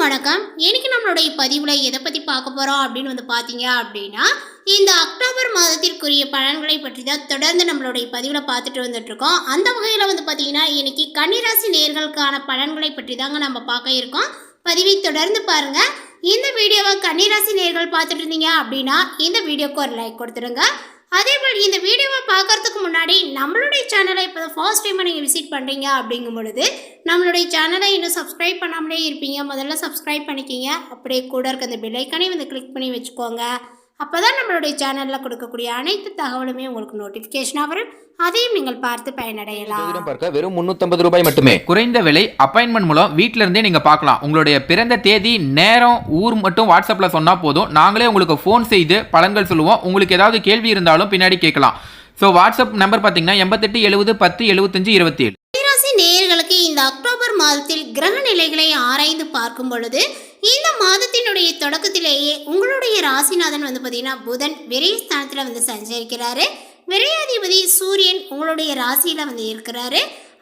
வணக்கம். இன்னைக்கு நம்மளுடைய பதிவுல எதை பத்தி பார்க்க போறோம் அப்படின்னு பார்த்தீங்க அப்படின்னா, இந்த அக்டோபர் மாதத்திற்குரிய பலன்களை பற்றி தான் தொடர்ந்து நம்மளுடைய பதிவுல பார்த்துட்டு வந்துட்டு இருக்கோம். அந்த வகையில பார்த்தீங்கன்னா, இன்னைக்கு கன்னிராசி நேயர்களுக்கான பலன்களை பற்றி தாங்க நம்ம பார்க்க இருக்கோம். பதிவை தொடர்ந்து பாருங்க. இந்த வீடியோவை கன்னிராசி நேயர்கள் பார்த்துட்டு இருந்தீங்க அப்படின்னா, இந்த வீடியோக்கு ஒரு லைக் கொடுத்துருங்க. அதேபோல் இந்த வீடியோவை பார்க்கறதுக்கு முன்னாடி நம்மளுடைய சேனலை இப்போ ஃபர்ஸ்ட் டைம் நீங்கள் விசிட் பண்ணுறீங்க அப்படிங்கும் பொழுது நம்மளுடைய சேனலை இன்னும் சப்ஸ்கிரைப் பண்ணாமலே இருப்பீங்க. முதல்ல சப்ஸ்கிரைப் பண்ணிக்கிங்க. அப்படியே கூட இருக்க அந்த பெல் ஐக்கானே கிளிக் பண்ணி வச்சுக்கோங்க. அப்போ தான் நம்மளுடைய சேனலில் கொடுக்கக்கூடிய அனைத்து தகவலுமே உங்களுக்கு நோட்டிஃபிகேஷனாக வரும். அதையும் நீங்கள் பார்த்து பயனடையலாம். பார்க்க வெறும் 350 ரூபாய் மட்டுமே. குறைந்த விலை அப்பாயின்மெண்ட் மூலம் வீட்டில இருந்தே நீங்க பார்க்கலாம். உங்களுடைய பிறந்த தேதி, நேரம், ஊர் மட்டும் வாட்ஸ்அப்ல சொன்னா போதும். நாங்களே உங்களுக்கு ஃபோன் செய்து பலன்கள் சொல்லுவோம். உங்களுக்கு ஏதாவது கேள்வி இருந்தாலும் பின்னாடி கேட்கலாம். ஸோ வாட்ஸ்அப் நம்பர் பார்த்தீங்கன்னா 88 70 10 75 27. நேயர்களுக்கு இந்த அக்டோபர் மாதத்தில் கிரக நிலைகளை ஆராய்ந்து பார்க்கும் பொழுது இந்த மாதத்தினுடைய தொடக்கத்திலேயே உங்களுடைய ராசிநாதன் பார்த்தீங்கன்னா புதன் விரயஸ்தானத்தில் சஞ்சரிக்கிறாரு. விரையாதிபதி சூரியன் உங்களுடைய ராசியில் இருக்கிறாரு.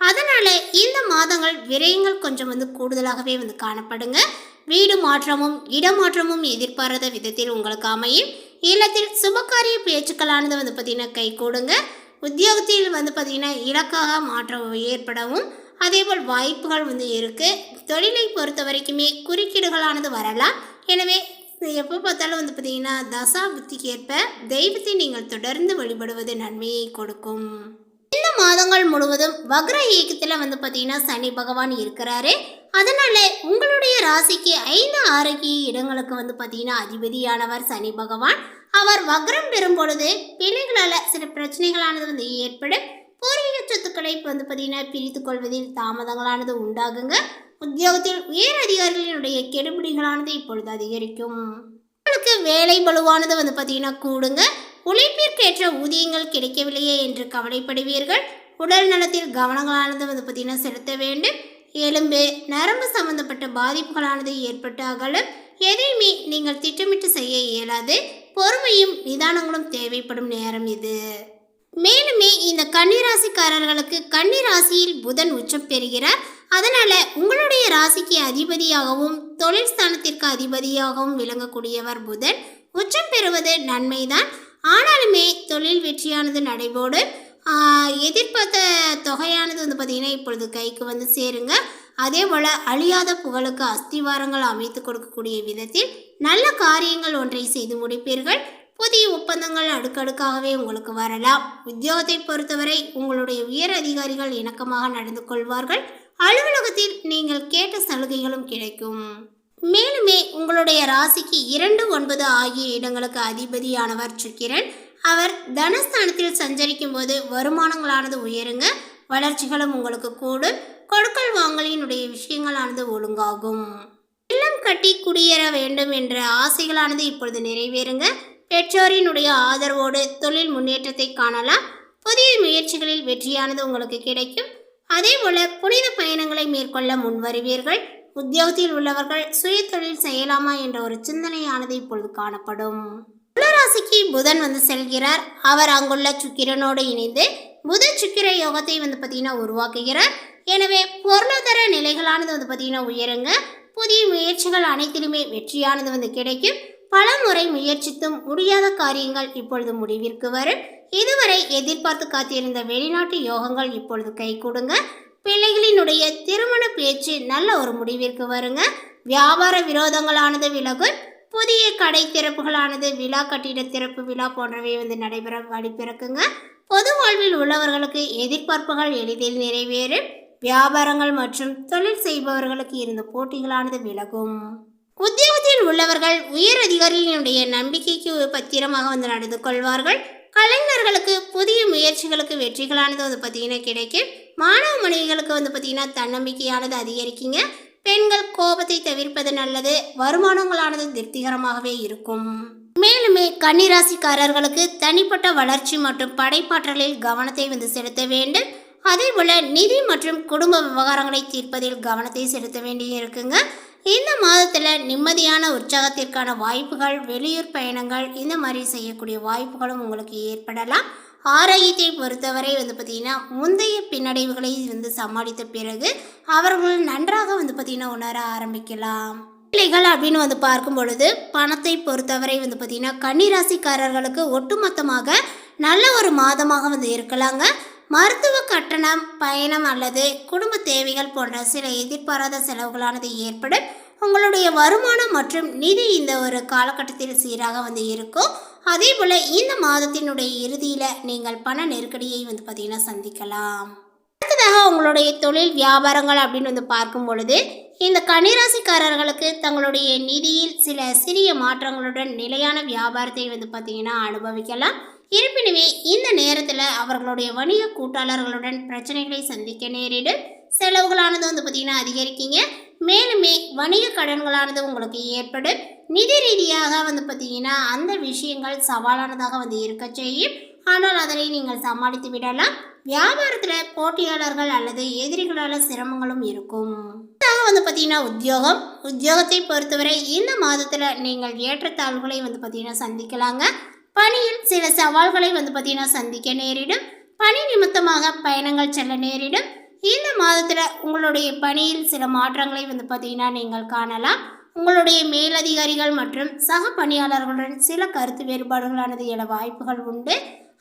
அதனால இந்த மாதங்கள் விரயங்கள் கொஞ்சம் கூடுதலாகவே காணப்படுங்க. வீடு மாற்றமும் இடமாற்றமும் எதிர்பாராத விதத்தில் உங்களுக்கு அமையும். இல்லத்தில் சுபகாரிய பேச்சுக்களானது பார்த்தீங்கன்னா கை கூடுங்க. உத்தியோகத்தில் பார்த்தீங்கன்னா இலக்காக மாற்றம் ஏற்படவும் அதேபோல் வாய்ப்புகள் இருக்குது. தொழிலை பொறுத்த வரைக்குமே குறுக்கீடுகளானது வரலாம். எனவே எப்போ பார்த்தாலும் பார்த்தீங்கன்னா தசா புத்திக்கு ஏற்ப தெய்வத்தை நீங்கள் தொடர்ந்து வழிபடுவது நன்மையை கொடுக்கும். இந்த மாதங்கள் முழுவதும் வக்ர இயக்கத்தில் பார்த்தீங்கன்னா சனி பகவான் இருக்கிறாரு. அதனால உங்களுடைய ராசிக்கு 5 ஆரோக்கிய இடங்களுக்கு பார்த்தீங்கன்னா அதிபதியானவர் சனி பகவான். அவர் வக்ரம் பெறும் பொழுது பிள்ளைகளால் சில பிரச்சனைகளானது ஏற்படும். பூர்வீக சொத்துக்களை பார்த்தீங்கன்னா பிரித்து கொள்வதில் தாமதங்களானது உண்டாகுங்க. உத்தியோகத்தில் உயர் அதிகாரிகளினுடைய கெடுபிடிகளானது இப்பொழுது அதிகரிக்கும். உங்களுக்கு வேலை பலுவானது பார்த்தீங்கன்னா கூடுங்க. உழைப்பிற்கேற்ற ஊதியங்கள் கிடைக்கவில்லையே என்று கவலைப்படுவீர்கள். உடல் நலத்தில் கவனங்களானது பார்த்தீங்கன்னா செலுத்த வேண்டும். எலும்பு நரம்பு சம்பந்தப்பட்ட பாதிப்புகளானது ஏற்பட்டு அகலும். எதையுமே நீங்கள் திட்டமிட்டு செய்ய இயலாது. பொறுமையும் நிதானங்களும் தேவைப்படும் நேரம் இது. மேலுமே இந்த கன்னிராசிக்காரர்களுக்கு கன்னிராசியில் புதன் உச்சம் பெறுகிறார். அதனால உங்களுடைய ராசிக்கு அதிபதியாகவும் தொழில் ஸ்தானத்திற்கு அதிபதியாகவும் விளங்கக்கூடியவர் புதன். உச்சம் பெறுவது நன்மைதான். ஆனாலுமே தொழில் வெற்றியானது நடைபோடு எதிர்பார்த்த தொகையானது பார்த்தீங்கன்னா இப்பொழுது கைக்கு சேருங்க. அதே போல் அழியாத புகழுக்கு அஸ்திவாரங்கள் அமைத்து கொடுக்கக்கூடிய விதத்தில் நல்ல காரியங்கள் ஒன்றை செய்து முடிப்பீர்கள். புதிய ஒப்பந்தங்கள் அடுக்கடுக்காகவே உங்களுக்கு வரலாம். உத்தியோகத்தை பொறுத்தவரை உங்களுடைய உயர் அதிகாரிகள் இணக்கமாக நடந்து கொள்வார்கள். அலுவலகத்தில் நீங்கள் கேட்ட சலுகைகளும் கிடைக்கும். மேலுமே உங்களுடைய ராசிக்கு 2, 9 ஆகிய இடங்களுக்கு அதிபதியானவர் சுக்கிரன். அவர் தனஸ்தானத்தில் சஞ்சரிக்கும் போது வருமானங்களானது உயருங்க. வளர்ச்சிகளும் உங்களுக்கு கூடும். கொடுக்கல் வாங்கலினுடைய விஷயங்களானது ஒழுங்காகும். இல்லம் கட்டி குடியேற வேண்டும் என்ற ஆசைகளானது இப்பொழுது நிறைவேறுங்க. பெற்றோரினுடைய ஆதரவோடு தொழில் முன்னேற்றத்தை காணலாம். புதிய முயற்சிகளில் வெற்றியானது உங்களுக்கு கிடைக்கும். அதே போல புனித பயணங்களை மேற்கொள்ள முன்வருவீர்கள். உத்தியோகத்தில் உள்ளவர்கள் சுய தொழில் செய்யலாமா என்ற ஒரு சிந்தனையானது இப்பொழுது காணப்படும். துளாராசிக்கு புதன் செல்கிறார். அவர் அங்குள்ள சுக்கிரனோடு இணைந்து புத சுக்கிர யோகத்தை பார்த்தீங்கன்னா உருவாக்குகிறார். எனவே பொருளாதார நிலைகளானது பார்த்தீங்கன்னா உயருங்க. புதிய முயற்சிகள் அனைத்திலுமே வெற்றியானது கிடைக்கும். பல முறை முயற்சித்தும் முடியாத காரியங்கள் இப்பொழுது முடிவிற்கு வரும். இதுவரை எதிர்பார்த்து காத்திருந்த வெளிநாட்டு யோகங்கள் இப்பொழுது கை கொடுங்க. பிள்ளைகளினுடைய திருமண பேச்சு நல்ல ஒரு முடிவிற்கு வருங்க. வியாபார விரோதங்களானது விலகும். புதிய கடை திறப்புகளானது விழா, கட்டிட திறப்பு விழா போன்றவை நடைபெற வழிபிறக்குங்க. பொது வாழ்வில் உள்ளவர்களுக்கு எதிர்பார்ப்புகள் எளிதில் நிறைவேறும். வியாபாரங்கள் மற்றும் தொழில் செய்பவர்களுக்கு இருந்த போட்டிகளானது விலகும். உத்தியோகத்தில் உள்ளவர்கள் உயர் அதிகாரிகளுடைய நம்பிக்கைக்கு பத்திரமாக நடந்து கொள்வார்கள். கலைஞர்களுக்கு புதிய முயற்சிகளுக்கு வெற்றிகளானது பார்த்தீங்கன்னா கிடைக்கும். மாணவ மனைவிகளுக்கு பார்த்தீங்கன்னா தன்னம்பிக்கையானது அதிகரிக்குங்க. பெண்கள் கோபத்தை தவிர்ப்பது நல்லது. வருமானங்களானது திருப்திகரமாகவே இருக்கும். மேலுமே கன்னிராசிக்காரர்களுக்கு தனிப்பட்ட வளர்ச்சி மற்றும் படைப்பாற்றலில் கவனத்தை செலுத்த வேண்டும். அதே போல நிதி மற்றும் குடும்ப விவகாரங்களை தீர்ப்பதில் கவனத்தை செலுத்த வேண்டிய இருக்குங்க. இந்த மாதத்தில் நிம்மதியான உற்சாகத்திற்கான வாய்ப்புகள், வெளியூர் பயணங்கள் இந்த மாதிரி செய்யக்கூடிய வாய்ப்புகளும் உங்களுக்கு ஏற்படலாம். ஆரோக்கியத்தை பொறுத்தவரை பார்த்தீங்கன்னா முந்தைய பின்னடைவுகளை சமாளித்த பிறகு அவர்கள் நன்றாக பார்த்தீங்கன்னா உணர ஆரம்பிக்கலாம். நிலைகள் அப்படின்னு வந்து பார்க்கும் பொழுது பணத்தை பொறுத்தவரை வந்து பார்த்தீங்கன்னா கன்னிராசிக்காரர்களுக்கு ஒட்டுமொத்தமாக நல்ல ஒரு மாதமாக வந்து இருக்கலாங்க. மருத்துவ கட்டணம், பயணம் அல்லது குடும்ப தேவைகள் போன்ற சில எதிர்பாராத செலவுகளானது ஏற்படும். உங்களுடைய வருமானம் மற்றும் நிதி இந்த ஒரு காலகட்டத்தில் சீராக வந்து இருக்கும். அதே போல் இந்த மாதத்தினுடைய இறுதியில் நீங்கள் பண நெருக்கடியை வந்து பார்த்தீங்கன்னா சந்திக்கலாம். அடுத்ததாக உங்களுடைய தொழில் வியாபாரங்கள் அப்படின்னு வந்து பார்க்கும் பொழுது இந்த கன்னிராசிக்காரர்களுக்கு தங்களுடைய நிதியில் சில சிறிய மாற்றங்களுடன் நிலையான வியாபாரத்தை வந்து பார்த்தீங்கன்னா அனுபவிக்கலாம். இருப்பினுமே இந்த நேரத்தில் அவர்களுடைய வணிக கூட்டாளர்களுடன் பிரச்சனைகளை சந்திக்க நேரிடும். செலவுகளானது வந்து பார்த்தீங்கன்னா அதிகரிக்கீங்க. மேலுமே வணிக கடன்களானது உங்களுக்கு ஏற்படும். நிதி ரீதியாக வந்து பார்த்தீங்கன்னா அந்த விஷயங்கள் சவாலானதாக வந்து இருக்க செய்யும். ஆனால் அதனை நீங்கள் சமாளித்து விடலாம். வியாபாரத்தில் போட்டியாளர்கள் அல்லது எதிரிகளால் சிரமங்களும் இருக்கும். வந்து பார்த்தீங்கன்னா உத்தியோகத்தை பொறுத்தவரை இந்த மாதத்தில் நீங்கள் ஏற்றத்தாழ்வுகளை வந்து பார்த்தீங்கன்னா சந்திக்கலாங்க. பணியில் சில சவால்களை வந்து பார்த்தீங்கன்னா சந்திக்க நேரிடும். பணி நிமித்தமாக பயணங்கள் செல்ல நேரிடும். இந்த மாதத்தில் உங்களுடைய பணியில் சில மாற்றங்களை வந்து பார்த்தீங்கன்னா நீங்கள் காணலாம். உங்களுடைய மேலதிகாரிகள் மற்றும் சக பணியாளர்களுடன் சில கருத்து வேறுபாடுகளானது எழ வாய்ப்புகள் உண்டு.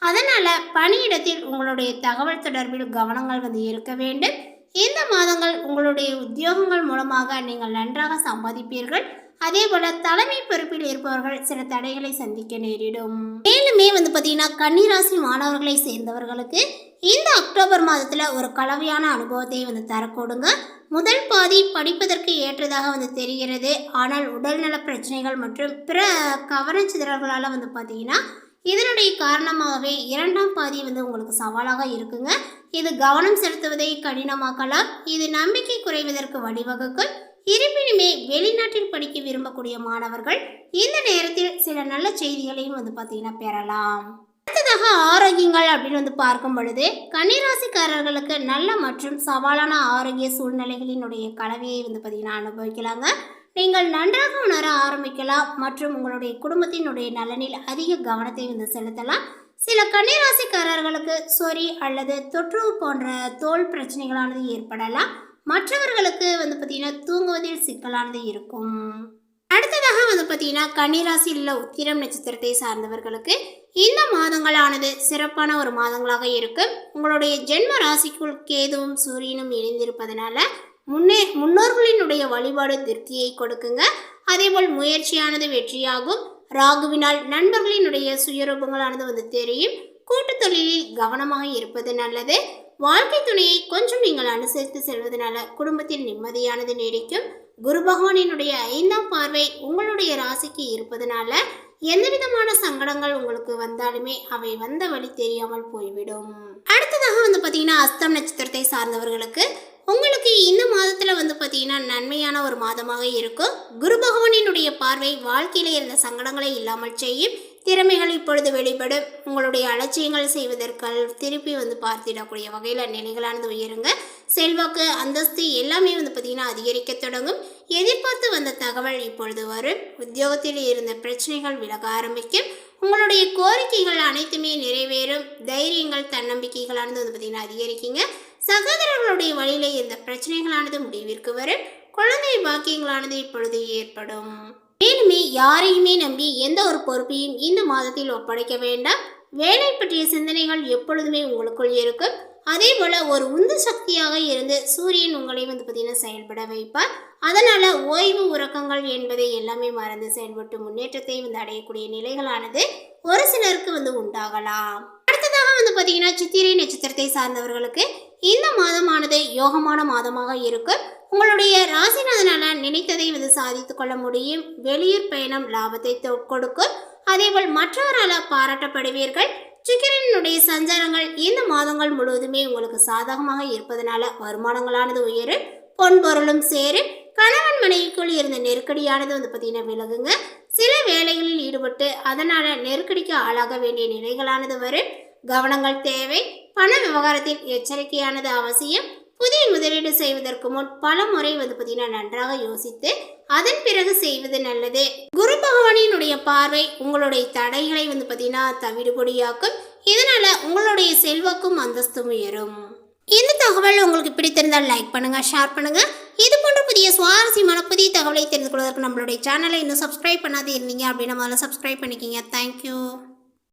அதனால் பணியிடத்தில் உங்களுடைய தகவல் தொடர்பில் கவனங்கள் வந்து இருக்க வேண்டும். இந்த மாதங்கள் உங்களுடைய உத்தியோகங்கள் மூலமாக நீங்கள் நன்றாக சம்பாதிப்பீர்கள். அதே போல தலைமை பொறுப்பில் இருப்பவர்கள் சில தடைகளை சந்திக்க நேரிடும். மேலுமே வந்து பார்த்தீங்கன்னா கன்னிராசி மாணவர்களை சேர்ந்தவர்களுக்கு இந்த அக்டோபர் மாதத்தில் ஒரு கலவையான அனுபவத்தை வந்து தரக்கூடுங்க. முதல் பாதி படிப்பதற்கு ஏற்றதாக வந்து தெரிகிறது. ஆனால் உடல்நல பிரச்சனைகள் மற்றும் பிற கவனச்சிதறல்களால் வந்து பார்த்தீங்கன்னா இதனுடைய காரணமாகவே இரண்டாம் பாதி வந்து உங்களுக்கு சவாலாக இருக்குங்க. இது கவனம் செலுத்துவதை கடினமாக்கலாம். இது நம்பிக்கை குறைவதற்கு வழிவகுக்கும். இருப்பினுமே வெளிநாட்டில் படிக்க விரும்பக்கூடிய மாணவர்கள் இந்த நேரத்தில் சில நல்ல செய்திகளையும் வந்து பார்த்தீங்கன்னா பெறலாம். அடுத்ததாக ஆரோக்கியங்கள் அப்படின்னு வந்து பார்க்கும் பொழுது கன்னிராசிக்காரர்களுக்கு நல்ல மற்றும் சவாலான ஆரோக்கிய சூழ்நிலைகளினுடைய கலவையை வந்து பார்த்தீங்கன்னா அனுபவிக்கலாங்க. நீங்கள் நன்றாக உணர ஆரம்பிக்கலாம் மற்றும் உங்களுடைய குடும்பத்தினுடைய நலனில் அதிக கவனத்தை வந்து செலுத்தலாம். சில கன்னிராசிக்காரர்களுக்கு சொறி அல்லது தொற்று போன்ற தோல் பிரச்சனைகளானது ஏற்படலாம். மற்றவர்களுக்கு வந்து பார்த்தீங்கன்னா தூங்குவதில் சிக்கலானது இருக்கும். அடுத்ததாக வந்து பார்த்தீங்கன்னா கன்னிராசியில் உள்ள உத்திரம் நட்சத்திரத்தை சார்ந்தவர்களுக்கு இந்த மாதங்களானது சிறப்பான ஒரு மாதங்களாக இருக்கும். உங்களுடைய ஜென்ம ராசிக்குள் கேதுவும் சூரியனும் இணைந்திருப்பதனால முன்னோர்களினுடைய வழிபாடு திருப்தியை கொடுக்குங்க. அதேபோல் முயற்சியானது வெற்றியாகும். ராகுவினால் நண்பர்களினுடைய சுயரூபங்களானது வந்து தெரியும். கூட்டு தொழிலில் கவனமாக இருப்பது நல்லது. வாழ்க்கை துணையை கொஞ்சம் நீங்கள் அனுசரித்து செல்வதனால குடும்பத்தில் நிம்மதியானது நீடிக்கும். குரு பகவானினுடைய 5ஆம் பார்வை உங்களுடைய ராசிக்கு இருப்பதனால எந்த விதமான சங்கடங்கள் உங்களுக்கு வந்தாலுமே அவை வந்த வழி தெரியாமல் போய்விடும். அடுத்ததாக வந்து பார்த்தீங்கன்னா அஸ்தம் நட்சத்திரத்தை சார்ந்தவர்களுக்கு உங்களுக்கு இந்த மாதத்தில் வந்து பார்த்தீங்கன்னா நன்மையான ஒரு மாதமாக இருக்கும். குரு பகவானினுடைய பார்வை வாழ்க்கையில் இருந்த சங்கடங்களை இல்லாமல் செய்யும். திறமைகள் இப்பொழுது வெளிப்படும். உங்களுடைய அலட்சியங்கள் செய்வதற்கு திருப்பி வந்து பார்த்திடக்கூடிய வகையில் நிலைகளானது உயருங்க. செல்வாக்கு, அந்தஸ்து எல்லாமே வந்து பார்த்தீங்கன்னா அதிகரிக்க தொடங்கும். எதிர்பார்த்து வந்த தகவல் இப்பொழுது வரும். உத்தியோகத்தில் இருந்த பிரச்சனைகள் விலக ஆரம்பிக்கும். உங்களுடைய கோரிக்கைகள் அனைத்துமே நிறைவேறும். தைரியங்கள், தன்னம்பிக்கைகளானது வந்து பார்த்தீங்கன்னா அதிகரிக்குங்க. சகோதரர்களுடைய வழியில இருந்த பிரச்சனைகளானது முடிவிற்கு வரும். குழந்தை பாக்கியங்களானது இப்பொழுது ஏற்படும். மேலுமே யாரையுமே நம்பி எந்த ஒரு பொறுப்பையும் இந்த மாதத்தில் ஒப்படைக்க வேண்டாம். வேலை பற்றிய சிந்தனைகள் எப்பொழுதுமே உங்களுக்குள் இருக்கும். அதே போல ஒரு உந்து சக்தியாக இருந்து சூரியன் உங்களை வந்து பார்த்தீங்கன்னா செயல்பட வைப்பார். அதனால ஓய்வு, உறக்கங்கள் என்பதை எல்லாமே மறந்து செயல்பட்டு முன்னேற்றத்தை வந்து அடையக்கூடிய நிலைகளானது ஒரு சிலருக்கு வந்து உண்டாகலாம். அடுத்ததாக வந்து பார்த்தீங்கன்னா சித்திரை நட்சத்திரத்தை சார்ந்தவர்களுக்கு இந்த மாதமானது யோகமான மாதமாக இருக்கும். உங்களுடைய ராசிநாதனால நினைத்ததை வந்து சாதித்து கொள்ள முடியும். வெளியூர் பயணம் லாபத்தை கொடுக்கும். அதேபோல் மற்றவரால் பாராட்டப்படுவீர்கள். சுக்கிரனுடைய சஞ்சாரங்கள் இந்த மாதங்கள் முழுவதுமே உங்களுக்கு சாதகமாக இருப்பதனால வருமானங்களானது உயரும். பொன் பொருளும் சேரும். கணவன் மனைவிக்குள் இருந்த நெருக்கடியானது வந்து பார்த்தீங்கன்னா விலகுங்க. சில வேலைகளில் ஈடுபட்டு அதனால நெருக்கடிக்கு ஆளாக வேண்டிய நிலைகளானது வரும். கவனங்கள் தேவை. பண விவகாரத்தில் எச்சரிக்கையானது அவசியம். புதிய முதலீடு செய்வதற்கு முன் பல முறை வந்து பார்த்தீங்கன்னா நன்றாக யோசித்து அதன் பிறகு செய்வது நல்லது. குரு பகவானினுடைய பார்வை உங்களுடைய தடைகளை வந்து பார்த்தீங்கன்னா தவிடுபொடியாக்கும். இதனால உங்களுடைய செல்வாக்கும் அந்தஸ்தும் உயரும். இந்த தகவல் உங்களுக்கு பிடித்திருந்தால் லைக் பண்ணுங்க, ஷேர் பண்ணுங்க. இது போன்ற புதிய சுவாரஸ்யமான புதிய தகவலை தெரிந்து கொள்வதற்கு நம்மளுடைய சேனலை இன்னும் சப்ஸ்கிரைப் பண்ணாதே இருந்தீங்க அப்படின்னா முதல்ல சப்ஸ்கிரைப் பண்ணிக்கிங்க. தேங்க்யூ.